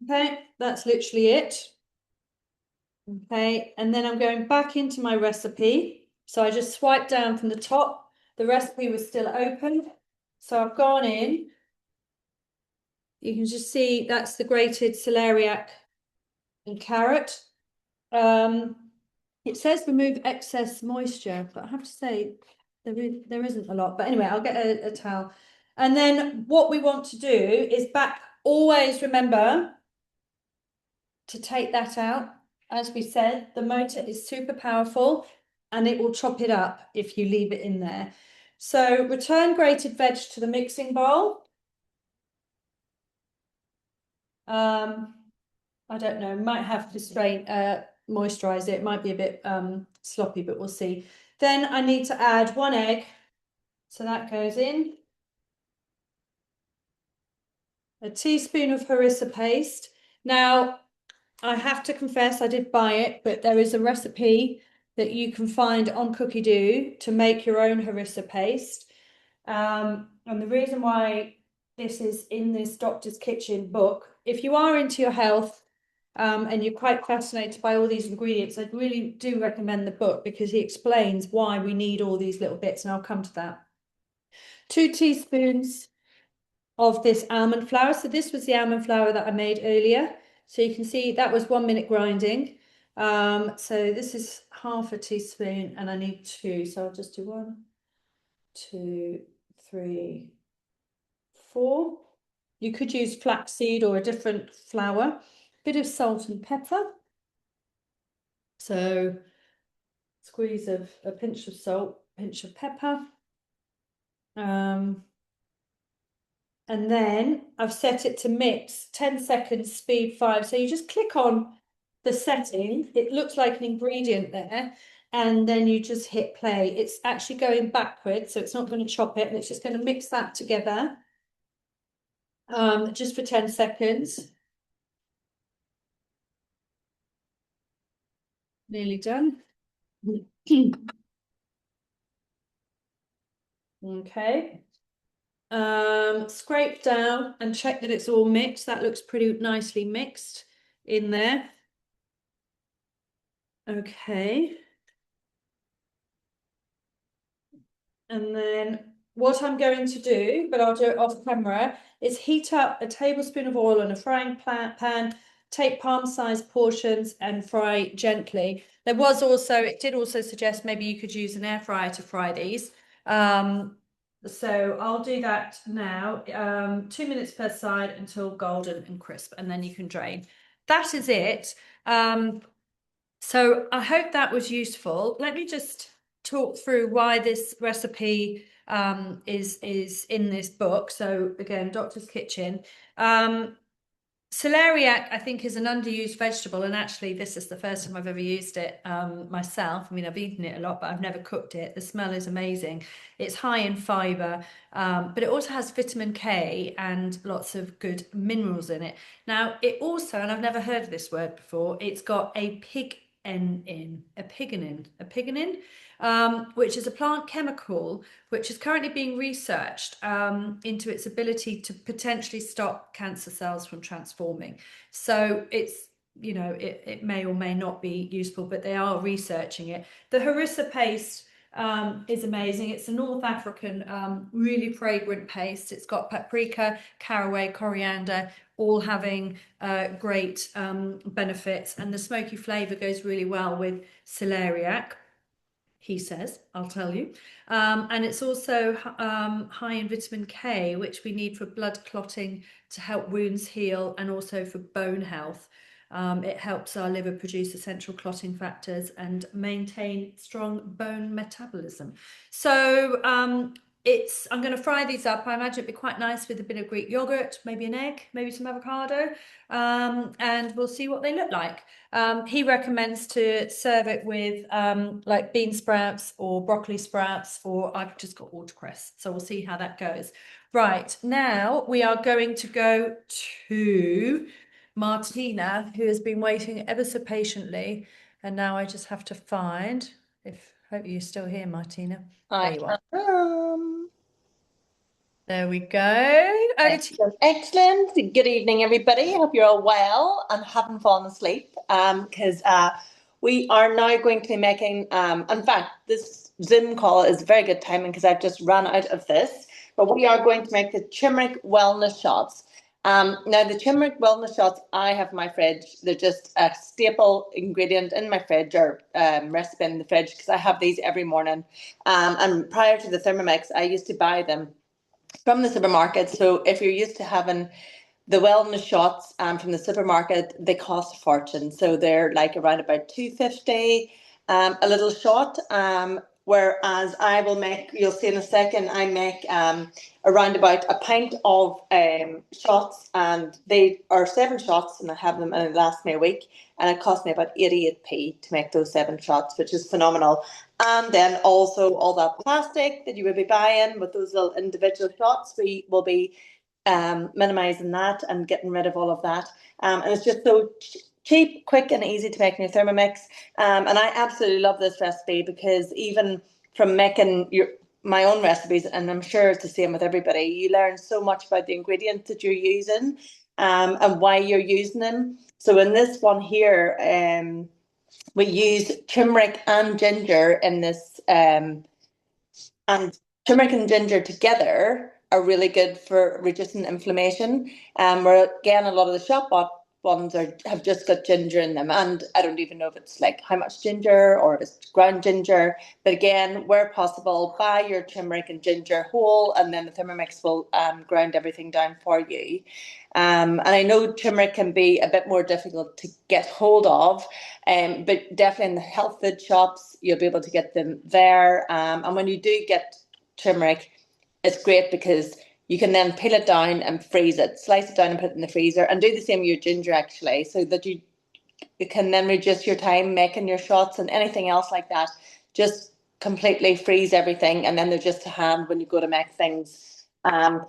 Okay, that's literally it. Okay, and then I'm going back into my recipe. So I just swiped down from the top. The recipe was still open. So I've gone in. You can just see that's the grated celeriac and carrot. It says remove excess moisture, but I have to say there isn't a lot. But anyway, I'll get a towel. And then what we want to do is always remember to take that out. As we said, the motor is super powerful and it will chop it up if you leave it in there. So return grated veg to the mixing bowl. I don't know, might have to moisturize it. It might be a bit sloppy, but we'll see. Then I need to add 1 egg. So that goes in. A teaspoon of harissa paste. Now, I have to confess I did buy it, but there is a recipe that you can find on Cookidoo to make your own harissa paste. And the reason why this is in this Doctor's Kitchen book, if you are into your health and you're quite fascinated by all these ingredients, I really do recommend the book because he explains why we need all these little bits, and I'll come to that. 2 teaspoons of this almond flour. So this was the almond flour that I made earlier. So you can see that was 1 minute grinding. So this is half a teaspoon and I need 2. So I'll just do 1, 2, 3, 4. You could use flaxseed or a different flour. Bit of salt and pepper. So squeeze of a pinch of salt, pinch of pepper. And then I've set it to mix 10 seconds, speed 5. So you just click on the setting. It looks like an ingredient there. And then you just hit play. It's actually going backwards, so it's not going to chop it. And it's just going to mix that together just for 10 seconds. Nearly done. Okay. Scrape down and check that it's all mixed. That looks pretty nicely mixed in there. Okay. And then what I'm going to do, but I'll do it off camera, is heat up a tablespoon of oil on a frying pan, take palm-sized portions and fry gently. It did also suggest maybe you could use an air fryer to fry these. So I'll do that now, 2 minutes per side until golden and crisp, and then you can drain. That is it. So I hope that was useful. Let me just talk through why this recipe is in this book. So again, Doctor's Kitchen. Celeriac, I think, is an underused vegetable, and actually this is the first time I've ever used it myself. I mean, I've eaten it a lot, but I've never cooked it. The smell is amazing. It's high in fibre, but it also has vitamin K and lots of good minerals in it. Now, it also, and I've never heard of this word before, it's got a pigenin, which is a plant chemical which is currently being researched into its ability to potentially stop cancer cells from transforming. So it's, you know, it may or may not be useful, but they are researching it. The harissa paste is amazing. It's a North African really fragrant paste. It's got paprika, caraway, coriander, all having great benefits, and the smoky flavour goes really well with celeriac, he says, I'll tell you. And it's also high in vitamin K, which we need for blood clotting to help wounds heal, and also for bone health. It helps our liver produce essential clotting factors and maintain strong bone metabolism. So I'm going to fry these up. I imagine it'd be quite nice with a bit of Greek yogurt, maybe an egg, maybe some avocado, and we'll see what they look like. He recommends to serve it with like bean sprouts or broccoli sprouts, or I've just got watercress. So we'll see how that goes. Right, now we are going to go to Martina, who has been waiting ever so patiently, and now I just have to find, hope you're still here, Martina. There you are. There we go. Excellent. Good evening, everybody. I hope you're all well and haven't fallen asleep, because we are now going to be making, in fact, this Zoom call is very good timing because I've just run out of this, but we are going to make the Turmeric Wellness Shots. Now, the Turmeric Wellness Shots I have in my fridge. They're just a staple ingredient in my fridge, or recipe in the fridge, because I have these every morning. And prior to the Thermomix, I used to buy them from the supermarket. So if you're used to having the wellness shots from the supermarket, they cost a fortune. So they're like around about $2.50 a little shot. Whereas I will make, you'll see in a second, I make around about a pint of shots, and they are 7 shots, and I have them and it lasts me a week, and it cost me about 88p to make those 7 shots, which is phenomenal. And then also all that plastic that you would be buying with those little individual shots, we will be minimizing that and getting rid of all of that. And it's just so cheap, quick and easy to make in your Thermomix. And I absolutely love this recipe because even from making my own recipes, and I'm sure it's the same with everybody, you learn so much about the ingredients that you're using and why you're using them. So in this one here, we use turmeric and ginger in this, and turmeric and ginger together are really good for reducing inflammation. Where again, a lot of the shop ones have just got ginger in them, and I don't even know if it's like how much ginger or if it's ground ginger. But again, where possible, buy your turmeric and ginger whole, and then the Thermomix will grind everything down for you. And I know turmeric can be a bit more difficult to get hold of, but definitely in the health food shops you'll be able to get them there. And when you do get turmeric, it's great because you can then peel it down and freeze it, slice it down and put it in the freezer, and do the same with your ginger actually, so that you can then reduce your time making your shots and anything else like that. Just completely freeze everything, and then they're just to hand when you go to make things.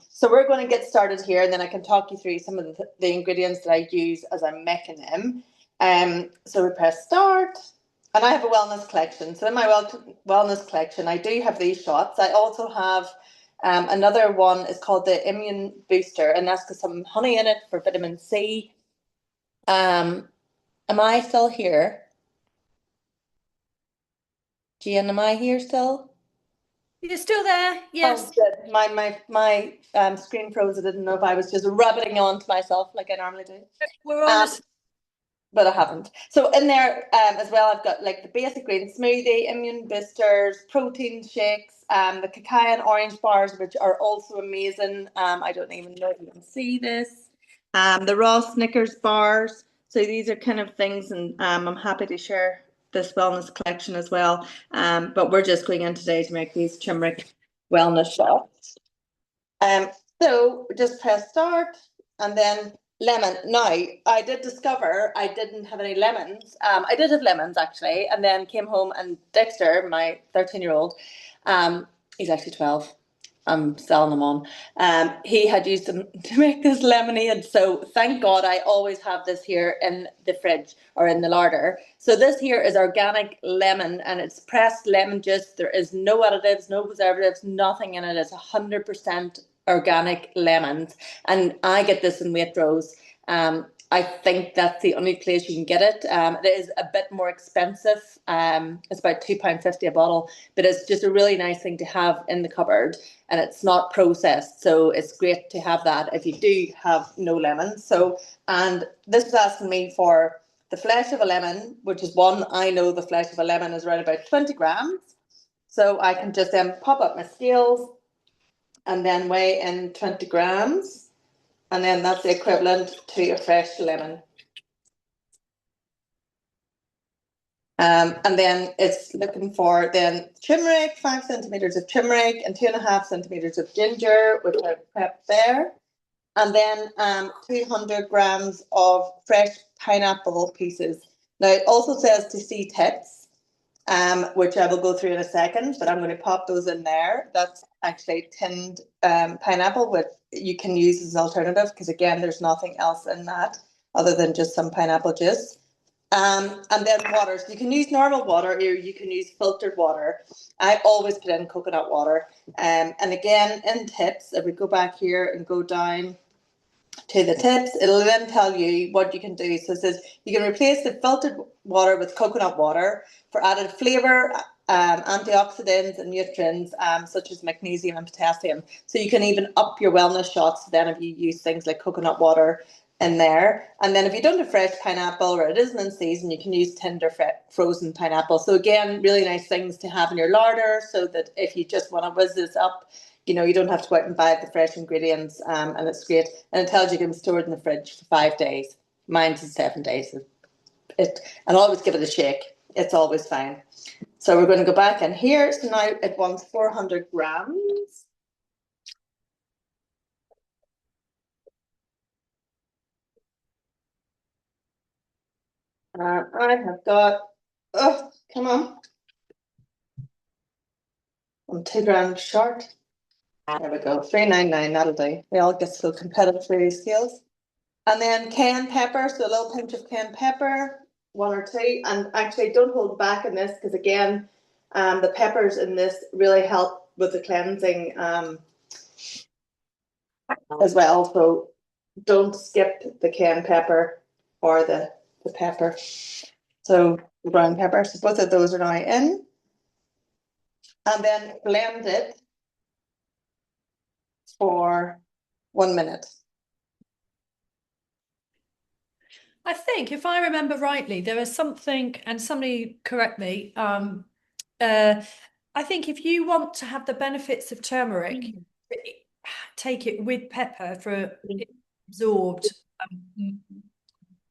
So we're going to get started here, and then I can talk you through some of the ingredients that I use as I'm making them. So we press start. And I have a wellness collection. So in my wellness collection, I do have these shots. I also have another one is called the Immune Booster, and that's got some honey in it for vitamin C. Am I still here? Gian, am I here still? You're still there? Yes. Oh, good. My screen froze. I didn't know if I was just rubbing onto myself like I normally do. We're on But I haven't. So in there as well, I've got like the basic green smoothie, immune boosters, protein shakes, the cacao and orange bars, which are also amazing. I don't even know if you can see this. The raw Snickers bars. So these are kind of things, and I'm happy to share this wellness collection as well. But we're just going in today to make these turmeric wellness shots. So just press start, and then lemon. Now, I did discover I didn't have any lemons. I did have lemons actually, and then came home and Dexter, my 13-year-old, he's actually 12. I'm selling them on. He had used them to make this lemonade. So thank God I always have this here in the fridge or in the larder. So this here is organic lemon, and it's pressed lemon juice. There is no additives, no preservatives, nothing in it. It's 100% organic lemons, and I get this in Waitrose. I think that's the only place you can get it. It is a bit more expensive. It's about £2.50 a bottle, but it's just a really nice thing to have in the cupboard, and it's not processed, so it's great to have that if you do have no lemons. So, and this is asking me for the flesh of a lemon, which is one. I know the flesh of a lemon is around about 20 grams, so I can just then pop up my scales and then weigh in 20 grams. And then that's the equivalent to a fresh lemon. And then it's looking for then turmeric, 5 centimeters of turmeric and 2.5 centimeters of ginger, which I've prepped there. And then 200 grams of fresh pineapple pieces. Now it also says to see tips, which I will go through in a second, but I'm going to pop those in there. That's actually tinned pineapple, which you can use as an alternative, because again, there's nothing else in that other than just some pineapple juice. And then water. So you can use normal water, or you can use filtered water. I always put in coconut water. And again, in tips, if we go back here and go down to the tips, it'll then tell you what you can do. So it says you can replace the filtered water with coconut water for added flavour, antioxidants and nutrients such as magnesium and potassium. So you can even up your wellness shots then if you use things like coconut water in there. And then if you don't have fresh pineapple or it isn't in season, you can use tinned or frozen pineapple. So again, really nice things to have in your larder, so that if you just want to whiz this up, you know, you don't have to go out and buy the fresh ingredients, and it's great. And it tells you can store it in the fridge for 5 days. Mine's is 7 days. And always give it a shake. It's always fine. So we're going to go back in here. So now it wants 400 grams. I have got, oh, come on. I'm 2 grams short. There we go, 3.99, that'll do. We all get so competitive for these skills. And then cayenne pepper, so a little pinch of cayenne pepper, 1 or 2. And actually, don't hold back in this because, again, the peppers in this really help with the cleansing as well. So don't skip the cayenne pepper or the pepper. So the brown pepper. So both of those are now in. And then blend it for 1 minute. I think, if I remember rightly, there is something, and somebody correct me, I think if you want to have the benefits of turmeric, take it with pepper for it absorbed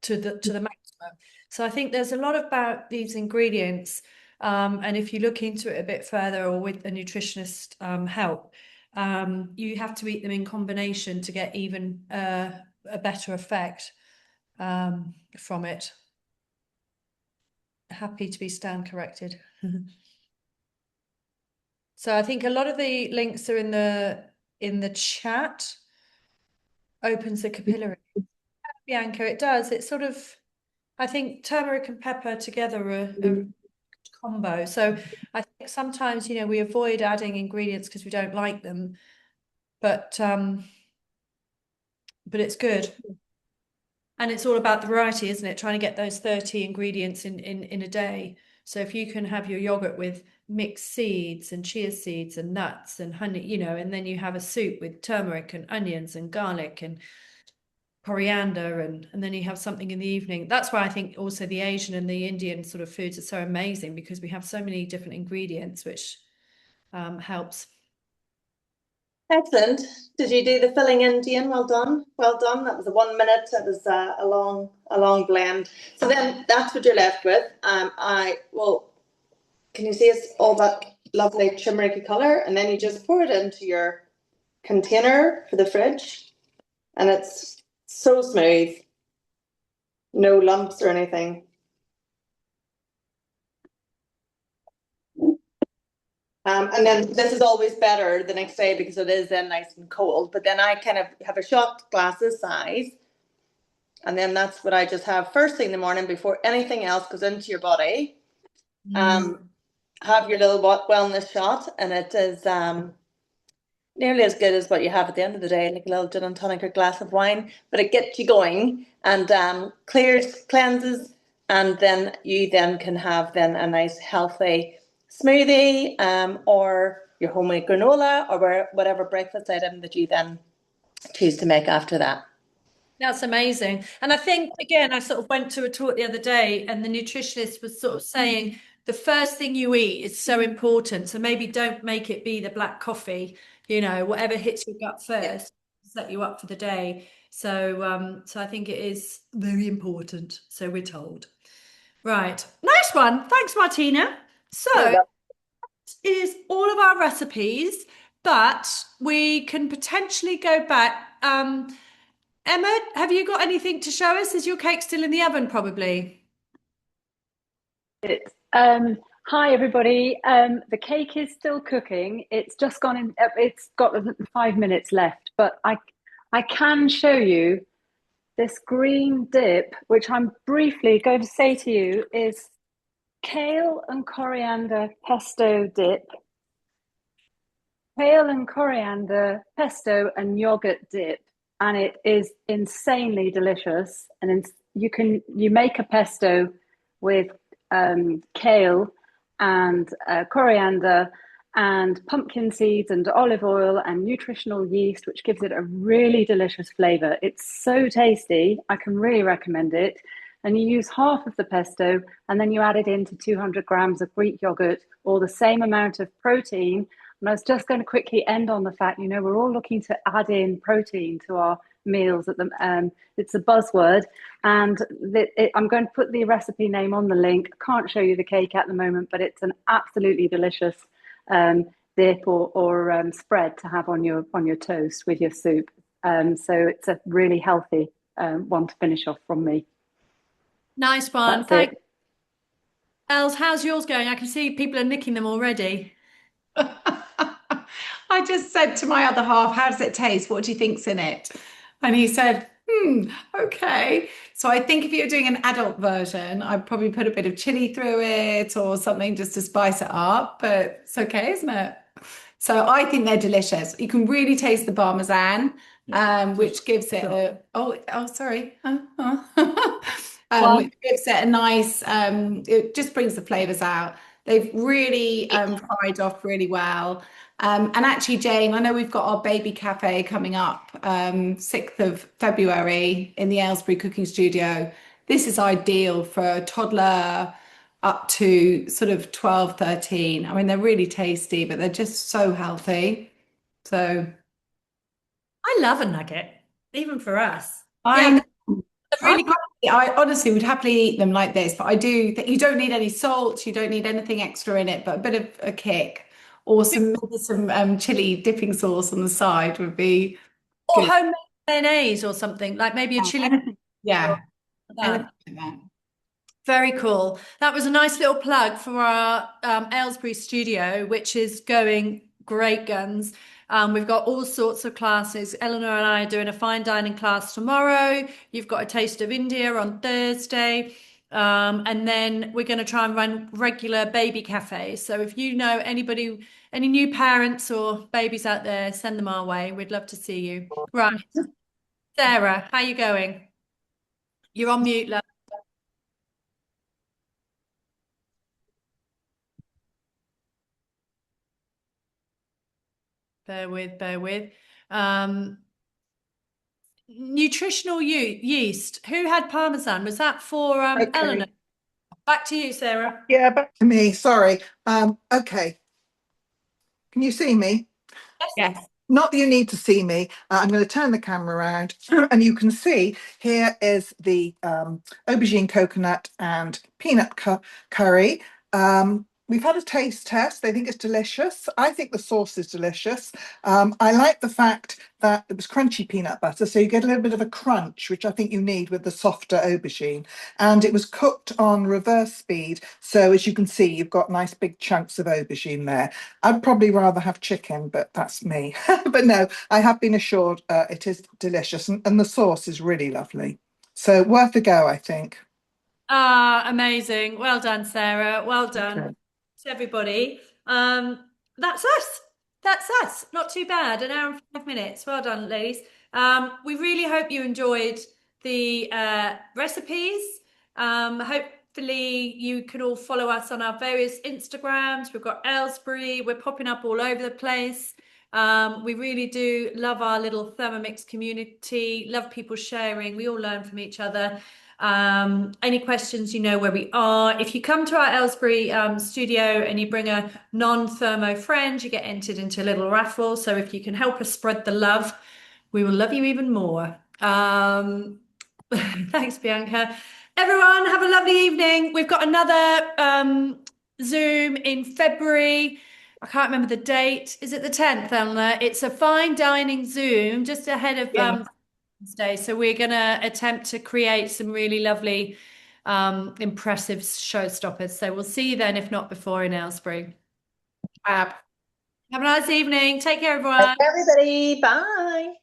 to the maximum. So I think there's a lot about these ingredients, and if you look into it a bit further or with a nutritionist help, you have to eat them in combination to get even a better effect from it. Happy to be stand corrected. So I think a lot of the links are in the chat. Opens the capillary. Bianca, it does. It's sort of, I think turmeric and pepper together are a combo. So I think sometimes, you know, we avoid adding ingredients because we don't like them, but it's good. And it's all about the variety, isn't it? Trying to get those 30 ingredients in a day. So if you can have your yogurt with mixed seeds and chia seeds and nuts and honey, you know, and then you have a soup with turmeric and onions and garlic and coriander, and then you have something in the evening. That's why I think also the Asian and the Indian sort of foods are so amazing, because we have so many different ingredients, which helps. Excellent. Did you do the filling in, Jane? Well done. Well done. That was a 1 minute. That was a long blend. So then that's what you're left with. Can you see it's all that lovely turmeric colour? And then you just pour it into your container for the fridge, and it's so smooth, no lumps or anything. And then this is always better the next day because it is then nice and cold. But then I kind of have a shot glasses size, and then that's what I just have first thing in the morning before anything else goes into your body. Have your little wellness shot, and it is nearly as good as what you have at the end of the day, like a little gin and tonic or glass of wine. But it gets you going and cleanses, and then you then can have then a nice healthy smoothie, or your homemade granola, or whatever breakfast item that you then choose to make after that. That's amazing. And I think, again, I sort of went to a talk the other day, and the nutritionist was sort of saying the first thing you eat is so important. So maybe don't make it be the black coffee, you know, whatever hits your gut first, set you up for the day. So I think it is very important. So we're told. Right. Nice one. Thanks, Martina. So that is all of our recipes, but we can potentially go back. Emma, have you got anything to show us? Is your cake still in the oven, probably? Hi, everybody. The cake is still cooking. It's just gone in. It's got 5 minutes left, but I can show you this green dip, which I'm briefly going to say to you is kale and coriander pesto dip. Kale and coriander pesto and yogurt dip, and it is insanely delicious. And you make a pesto with kale and coriander and pumpkin seeds and olive oil and nutritional yeast, which gives it a really delicious flavor. It's so tasty. I can really recommend it. And you use half of the pesto, and then you add it into 200 grams of Greek yogurt, or the same amount of protein. And I was just going to quickly end on the fact, you know, we're all looking to add in protein to our meals. It's a buzzword, and I'm going to put the recipe name on the link. I can't show you the cake at the moment, but it's an absolutely delicious dip or spread to have on your toast with your soup. So it's a really healthy one to finish off from me. Nice one. Thanks. Els, how's yours going? I can see people are nicking them already. I just said to my other half, how does it taste? What do you think's in it? And he said, Okay. So I think if you're doing an adult version, I'd probably put a bit of chili through it or something just to spice it up, but it's okay, isn't it? So I think they're delicious. You can really taste the Parmesan, which gives it a, sorry. Well, Which gives it a nice, it just brings the flavors out. They've really fried off really well. And actually, Jane, I know we've got our baby cafe coming up 6th of February in the Aylesbury Cooking Studio. This is ideal for a toddler up to sort of 12, 13. I mean, they're really tasty, but they're just so healthy. So I love a nugget, even for us. I Yeah, know. they're really good. I honestly would happily eat them like this, but I do think you don't need any salt, you don't need anything extra in it, but a bit of a kick or maybe some chili dipping sauce on the side would be Or good. homemade mayonnaise or something, like maybe a chili Anything, yeah, like that. anything like that. Very cool. That was a nice little plug for our Aylesbury studio, which is going great guns. We've got all sorts of classes. Eleanor and I are doing a fine dining class tomorrow. You've got a taste of India on Thursday. And then we're going to try and run regular baby cafes. So if you know anybody, any new parents or babies out there, send them our way. We'd love to see you. Right. Sarah, how you going? You're on mute, love. Bear with, bear with. Um, nutritional yeast. Who had Parmesan? Was that for Eleanor? Okay. Back to you, Sarah. Yeah, back to me. Sorry. Okay. Can you see me? Yes. Not that you need to see me. I'm going to turn the camera around and you can see here is the aubergine coconut and peanut curry. We've had a taste test. They think it's delicious. I think the sauce is delicious. I like the fact that it was crunchy peanut butter, so you get a little bit of a crunch, which I think you need with the softer aubergine. And it was cooked on reverse speed, so as you can see, you've got nice big chunks of aubergine there. I'd probably rather have chicken, but that's me. But no, I have been assured it is delicious and the sauce is really lovely. So worth a go, I think. Ah, amazing. Well done, Sarah. Well done Okay. to everybody. That's us. That's us. Not too bad. An hour and 5 minutes. Well done, ladies. We really hope you enjoyed the recipes. Hopefully you can all follow us on our various Instagrams. We've got Aylesbury. We're popping up all over the place. We really do love our little Thermomix community, love people sharing. We all learn from each other. Any questions, you know where we are. If you come to our Aylesbury studio and you bring a non-thermo friend, you get entered into a little raffle. So if you can help us spread the love, we will love you even more. Thanks, Bianca. Everyone, have a lovely evening. We've got another Zoom in February. I can't remember the date. Is it the 10th, Eleanor? It's a fine dining Zoom just ahead of Yeah. Day. So we're going to attempt to create some really lovely, impressive showstoppers. So we'll see you then, if not before, in Aylesbury. Fab. Have a nice evening. Take care, everyone. everybody, bye.